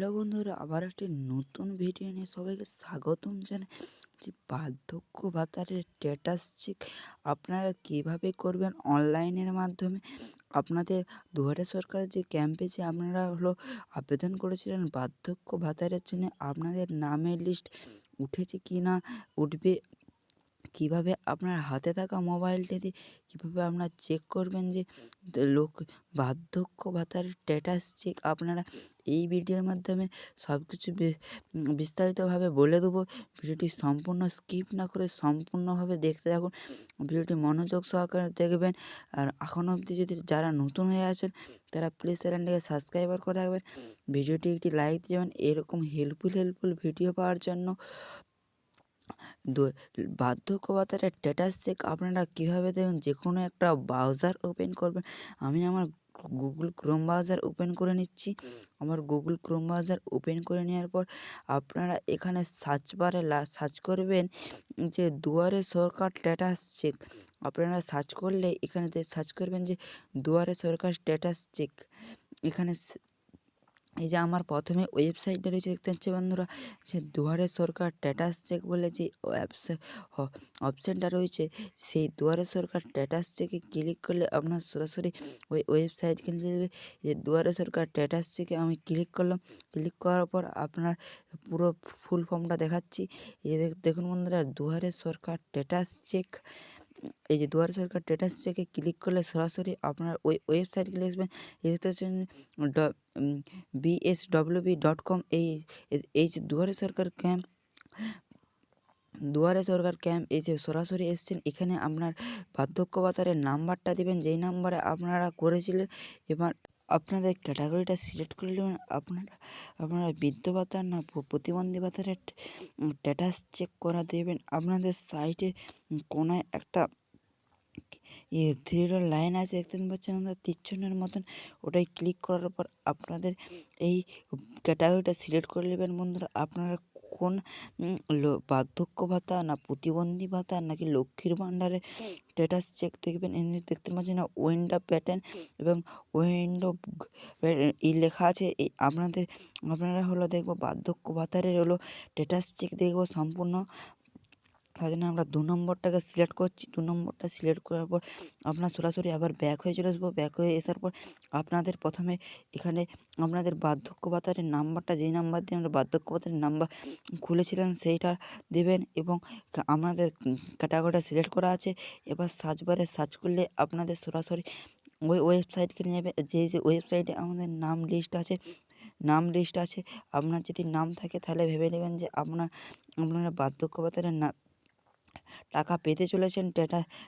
Hello বন্ধুরা, আবার একটি নতুন ভিডিও নিয়ে সবাইকে স্বাগতম জানাই। যে বার্ধক্য ভাতার স্ট্যাটাস চেক আপনারা কিভাবে করবেন অনলাইনের মাধ্যমে। আপনাদের দুয়ারে সরকারের যে ক্যাম্পে যে আপনারা আবেদন করেছিলেন বার্ধক্য ভাতারের জন্য, আপনাদের নামের লিস্ট উঠেছে কি না, উঠবে কিভাবে আপনার হাতে থাকা মোবাইলটি দিয়ে কীভাবে আপনারা চেক করবেন যে লোক বার্ধক্য ভাতার স্ট্যাটাস চেক আপনারা এই ভিডিওর মাধ্যমে সব কিছু বিস্তারিতভাবে বলে দেবো। ভিডিওটি সম্পূর্ণ স্কিপ না করে সম্পূর্ণভাবে দেখতে থাকুন। ভিডিওটি মনোযোগ সহকারে দেখবেন। আর এখন অবধি যদি যারা নতুন হয়ে আছেন তারা প্লিজ চ্যানেলটিকে সাবস্ক্রাইবার করে রাখবেন, ভিডিওটি একটি লাইক দেবেন এরকম হেল্পফুল ভিডিও পাওয়ার জন্য। বার্ধক্য ভাতার স্ট্যাটাস চেক আপনারা কীভাবে দেবেন, যে কোনো একটা ব্রাউজার ওপেন করবেন। আমি আমার গুগল ক্রোম ব্রাউজার ওপেন করে নিচ্ছি। আমার গুগল ক্রোম ব্রাউজার ওপেন করে নেওয়ার পর আপনারা এখানে সার্চ বারে সার্চ করবেন যে দুয়ারে সরকার স্ট্যাটাস চেক। আপনারা সার্চ করলে এখানেতে সার্চ করবেন যে দুয়ারে সরকার স্ট্যাটাস চেক। এখানে এই যে আমার প্রথমে ওয়েবসাইটটা রয়েছে দেখতে পাচ্ছি বন্ধুরা, যে দুয়ারে সরকার স্ট্যাটাস চেক বলে যে অপশানটা রয়েছে, সেই দুয়ারে সরকার স্ট্যাটাস চেকে ক্লিক করলে আপনার সরাসরি ওই ওয়েবসাইট কিনে যাবে। যে দুয়ারে সরকার স্ট্যাটাস চেকে আমি ক্লিক করলাম। ক্লিক করার পর আপনার পুরো ফুল ফর্মটা দেখাচ্ছি। এই দেখুন বন্ধুরা, দুয়ারে সরকার স্ট্যাটাস চেক। এই যে দুয়ারে সরকার স্ট্যাটাস চেকে ক্লিক করলে সরাসরি আপনার ওই ওয়েবসাইট চলে আসবেন। এই দেখতে পাচ্ছেন bswb.com। এই যে দুয়ারে সরকার ক্যাম্প, এই যে সরাসরি এসছেন। এখানে আপনার বার্ধক্য ভাতারের নাম্বারটা দিবেন, যেই নাম্বারে আপনারা করেছিলেন। এবার আপনাদের ক্যাটাগরিটা সিলেক্ট করে নেবেন। আপনারা বৃদ্ধ ভাতা না প্রতিবন্ধী ভাতারের স্ট্যাটাস চেক করা দেবেন। আপনাদের সাইটের কোনায় একটা থ্রি ডট লাইন আছে দেখতে পাচ্ছেন আমরা, তীরচিহ্নের মতন। ওটাই ক্লিক করার পর আপনাদের এই ক্যাটাগরিটা সিলেক্ট করে নেবেন বন্ধুরা। আপনারা কোন বার্ধক্য ভাতা না প্রতিবন্ধী ভাতা নাকি লক্ষ্মীর ভাণ্ডারে স্ট্যাটাস চেক দেখবেন। দেখতে পাচ্ছেন না উইন্ডো প্যাটার্ন এবং উইন্ডো লেখা আছে। এই আপনারা দেখবো বার্ধক্য ভাতারের স্ট্যাটাস চেক দেখবো সম্পূর্ণ। তার জন্য আমরা 2 নম্বরটাকে সিলেক্ট করছি। 2 নম্বরটা সিলেক্ট করার পর আপনার সরাসরি আবার ব্যাক হয়ে চলে আসবো। ব্যাক হয়ে আসার পর আপনাদের প্রথমে এখানে আপনাদের বার্ধক্য ভাতারের নাম্বারটা, যেই নাম্বার দিয়ে আমরা বার্ধক্য ভাতারের নাম্বার খুলেছিলেন সেইটা দেবেন এবং আপনাদের ক্যাটাগরিটা সিলেক্ট করা আছে। এবার সার্চ বারে সার্চ করলে আপনাদের সরাসরি ওই ওয়েবসাইটকে নিয়ে যাবে। যে ওয়েবসাইটে আমাদের নাম লিস্ট আছে। আপনার যদি নাম থাকে তাহলে ভেবে নেবেন যে আপনারা বার্ধক্য ভাতারের টাকা পেতে চলেছেন।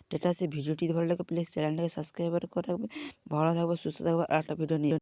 স্ট্যাটাসে ভিডিওটি ভালো লাগে প্লিজ চ্যানেলটাকে সাবস্ক্রাইব করে রাখবেন। ভালো থাকবে, সুস্থ থাকবে। আর একটা ভিডিও নিয়ে